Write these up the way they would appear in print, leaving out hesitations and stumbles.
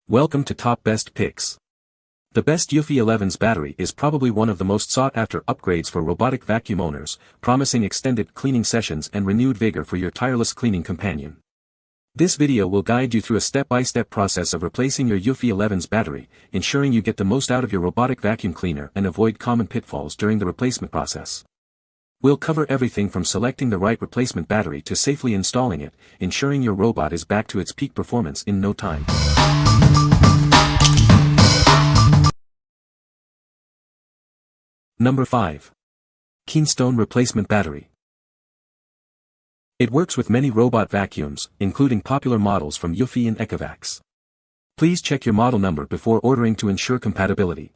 Welcome to Top Best Picks. The best Eufy 11s battery is probably one of the most sought-after upgrades for robotic vacuum owners, promising extended cleaning sessions and renewed vigor for your tireless cleaning companion. This video will guide you through a step-by-step process of replacing your Eufy 11s battery, ensuring you get the most out of your robotic vacuum cleaner and avoid common pitfalls during the replacement process. We'll cover everything from selecting the right replacement battery to safely installing it, ensuring your robot is back to its peak performance in no time. Number 5. Keenstone Replacement Battery. It works with many robot vacuums, including popular models from Eufy and AnhoTech. Please check your model number before ordering to ensure compatibility.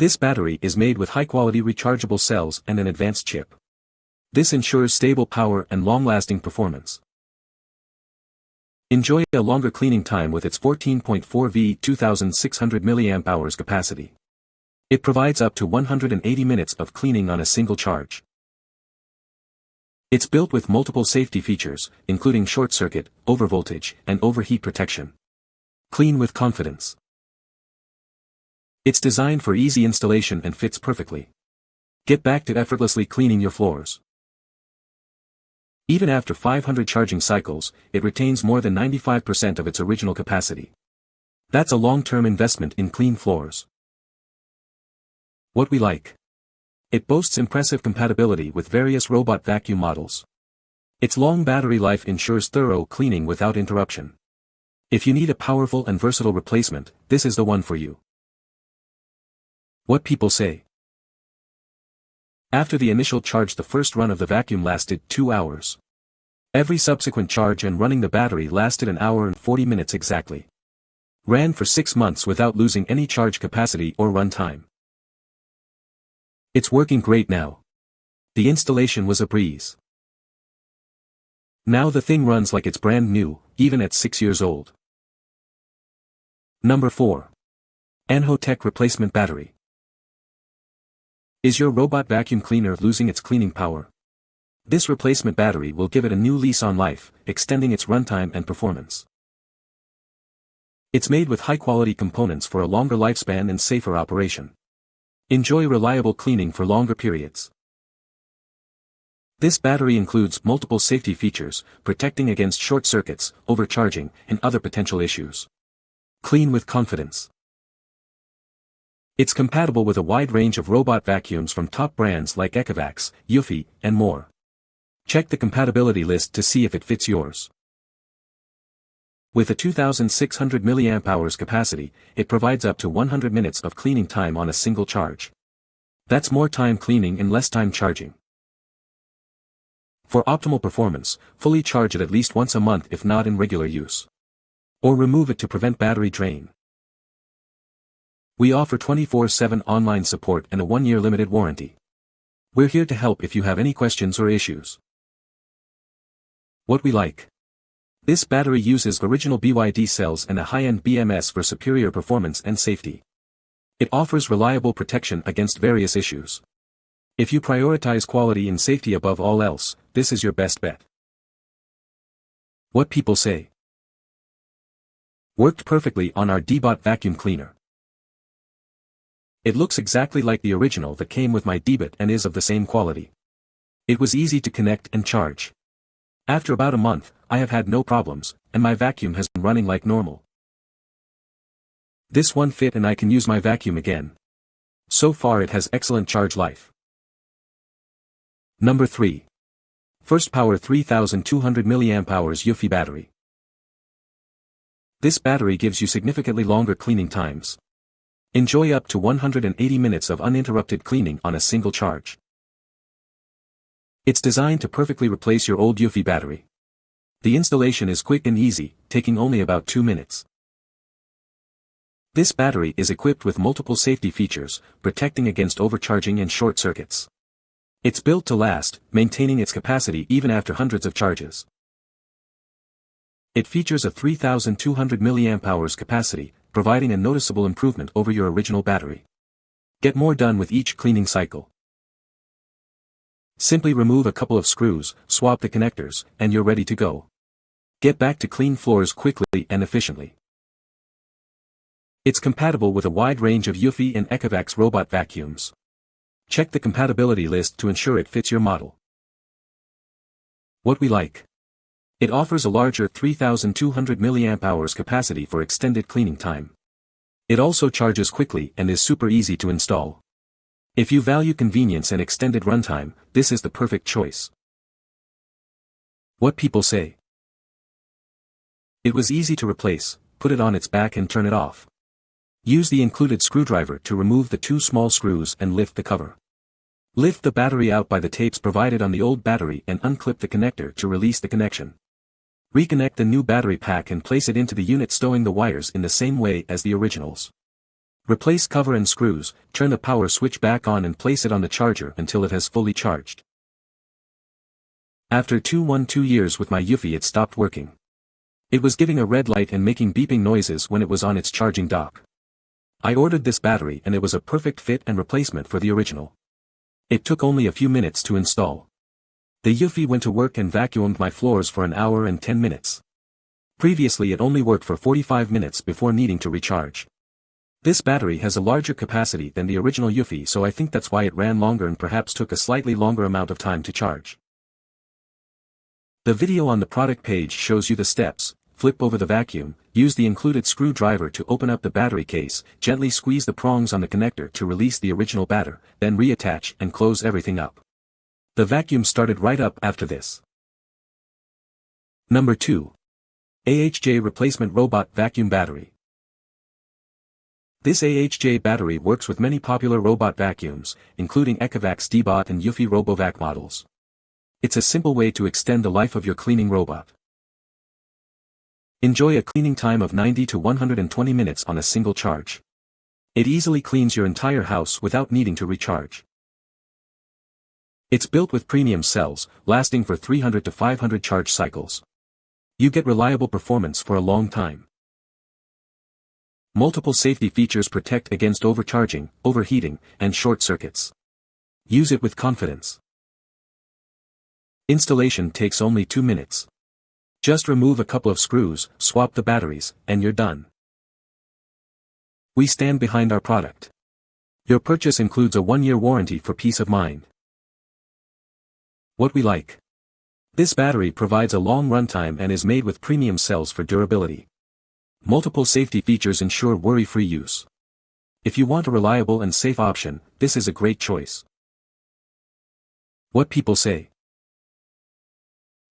This battery is made with high-quality rechargeable cells and an advanced chip. This ensures stable power and long-lasting performance. Enjoy a longer cleaning time with its 14.4 V 2600 mAh capacity. It provides up to 180 minutes of cleaning on a single charge. It's built with multiple safety features, including short circuit, overvoltage, and overheat protection. Clean with confidence. It's designed for easy installation and fits perfectly. Get back to effortlessly cleaning your floors. Even after 500 charging cycles, it retains more than 95% of its original capacity. That's a long-term investment in clean floors. What we like. It boasts impressive compatibility with various robot vacuum models. Its long battery life ensures thorough cleaning without interruption. If you need a powerful and versatile replacement, this is the one for you. What people say. After the initial charge, the first run of the vacuum lasted 2 hours. Every subsequent charge and running the battery lasted an hour and 40 minutes exactly. Ran for 6 months without losing any charge capacity or run time. It's working great now. The installation was a breeze. Now the thing runs like it's brand new, even at 6 years old. Number 4. AnhoTech Replacement Battery. Is your robot vacuum cleaner losing its cleaning power? This replacement battery will give it a new lease on life, extending its runtime and performance. It's made with high-quality components for a longer lifespan and safer operation. Enjoy reliable cleaning for longer periods. This battery includes multiple safety features, protecting against short circuits, overcharging, and other potential issues. Clean with confidence. It's compatible with a wide range of robot vacuums from top brands like AnhoTech, Eufy, and more. Check the compatibility list to see if it fits yours. With a 2600 mAh capacity, it provides up to 100 minutes of cleaning time on a single charge. That's more time cleaning and less time charging. For optimal performance, fully charge it at least once a month if not in regular use. Or remove it to prevent battery drain. We offer 24/7 online support and a 1-year limited warranty. We're here to help if you have any questions or issues. What we like. This battery uses original BYD cells and a high-end BMS for superior performance and safety. It offers reliable protection against various issues. If you prioritize quality and safety above all else, this is your best bet. What people say. Worked perfectly on our D-Bot vacuum cleaner. It looks exactly like the original that came with my D-Bot and is of the same quality. It was easy to connect and charge. After about a month, I have had no problems, and my vacuum has been running like normal. This one fit and I can use my vacuum again. So far it has excellent charge life. Number 3. FirstPower 3200 mAh Eufy battery. This battery gives you significantly longer cleaning times. Enjoy up to 180 minutes of uninterrupted cleaning on a single charge. It's designed to perfectly replace your old Eufy battery. The installation is quick and easy, taking only about 2 minutes. This battery is equipped with multiple safety features, protecting against overcharging and short circuits. It's built to last, maintaining its capacity even after hundreds of charges. It features a 3200 mAh capacity, providing a noticeable improvement over your original battery. Get more done with each cleaning cycle. Simply remove a couple of screws, swap the connectors, and you're ready to go. Get back to clean floors quickly and efficiently. It's compatible with a wide range of Eufy and AnhoTech robot vacuums. Check the compatibility list to ensure it fits your model. What we like. It offers a larger 3200 mAh capacity for extended cleaning time. It also charges quickly and is super easy to install. If you value convenience and extended runtime, this is the perfect choice. What people say. It was easy to replace, put it on its back and turn it off. Use the included screwdriver to remove the 2 small screws and lift the cover. Lift the battery out by the tapes provided on the old battery and unclip the connector to release the connection. Reconnect the new battery pack and place it into the unit, stowing the wires in the same way as the originals. Replace cover and screws, turn the power switch back on and place it on the charger until it has fully charged. After 2 years with my Eufy, it stopped working. It was giving a red light and making beeping noises when it was on its charging dock. I ordered this battery and it was a perfect fit and replacement for the original. It took only a few minutes to install. The Eufy went to work and vacuumed my floors for an hour and 10 minutes. Previously it only worked for 45 minutes before needing to recharge. This battery has a larger capacity than the original Eufy, so I think that's why it ran longer and perhaps took a slightly longer amount of time to charge. The video on the product page shows you the steps. Flip over the vacuum, use the included screwdriver to open up the battery case, gently squeeze the prongs on the connector to release the original batter, then reattach and close everything up. The vacuum started right up after this. Number 2. AHJ Replacement Robot Vacuum Battery. This AHJ battery works with many popular robot vacuums, including AnhoTech's D-Bot and Eufy RoboVac models. It's a simple way to extend the life of your cleaning robot. Enjoy a cleaning time of 90 to 120 minutes on a single charge. It easily cleans your entire house without needing to recharge. It's built with premium cells, lasting for 300 to 500 charge cycles. You get reliable performance for a long time. Multiple safety features protect against overcharging, overheating, and short circuits. Use it with confidence. Installation takes only 2 minutes. Just remove a couple of screws, swap the batteries, and you're done. We stand behind our product. Your purchase includes a 1-year warranty for peace of mind. What we like. This battery provides a long runtime and is made with premium cells for durability. Multiple safety features ensure worry-free use. If you want a reliable and safe option, this is a great choice. What people say.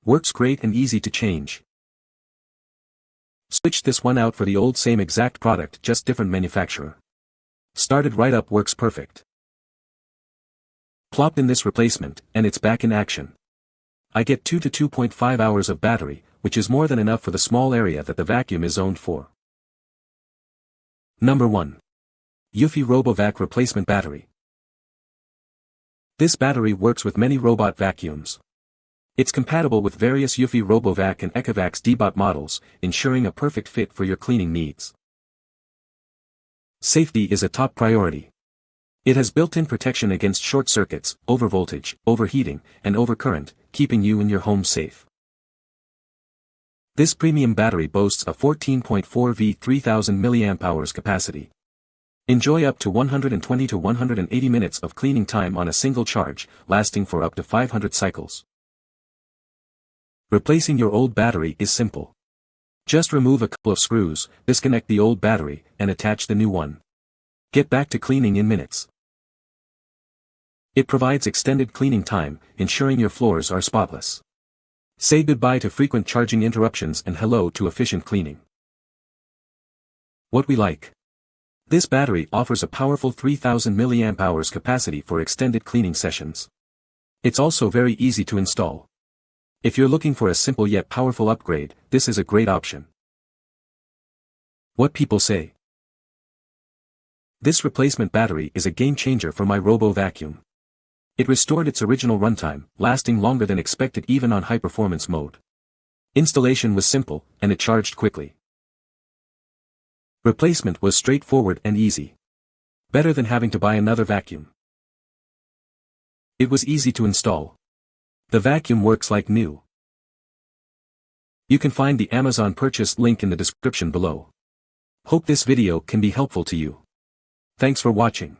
Works great and easy to change. Switch this one out for the old same exact product, just different manufacturer. Started right up, works perfect. Plop in this replacement, and it's back in action. I get 2 to 2.5 hours of battery, which is more than enough for the small area that the vacuum is zoned for. Number 1. Eufy RoboVac Replacement Battery. This battery works with many robot vacuums. It's compatible with various Eufy RoboVac and AnhoTech's D-Bot models, ensuring a perfect fit for your cleaning needs. Safety is a top priority. It has built-in protection against short circuits, overvoltage, overheating, and overcurrent, keeping you and your home safe. This premium battery boasts a 14.4 V 3000 mAh capacity. Enjoy up to 120 to 180 minutes of cleaning time on a single charge, lasting for up to 500 cycles. Replacing your old battery is simple. Just remove a couple of screws, disconnect the old battery, and attach the new one. Get back to cleaning in minutes. It provides extended cleaning time, ensuring your floors are spotless. Say goodbye to frequent charging interruptions and hello to efficient cleaning. What we like. This battery offers a powerful 3000 mAh capacity for extended cleaning sessions. It's also very easy to install. If you're looking for a simple yet powerful upgrade, this is a great option. What people say. This replacement battery is a game changer for my RoboVacuum. It restored its original runtime, lasting longer than expected even on high-performance mode. Installation was simple, and it charged quickly. Replacement was straightforward and easy. Better than having to buy another vacuum. It was easy to install. The vacuum works like new. You can find the Amazon purchase link in the description below. Hope this video can be helpful to you. Thanks for watching.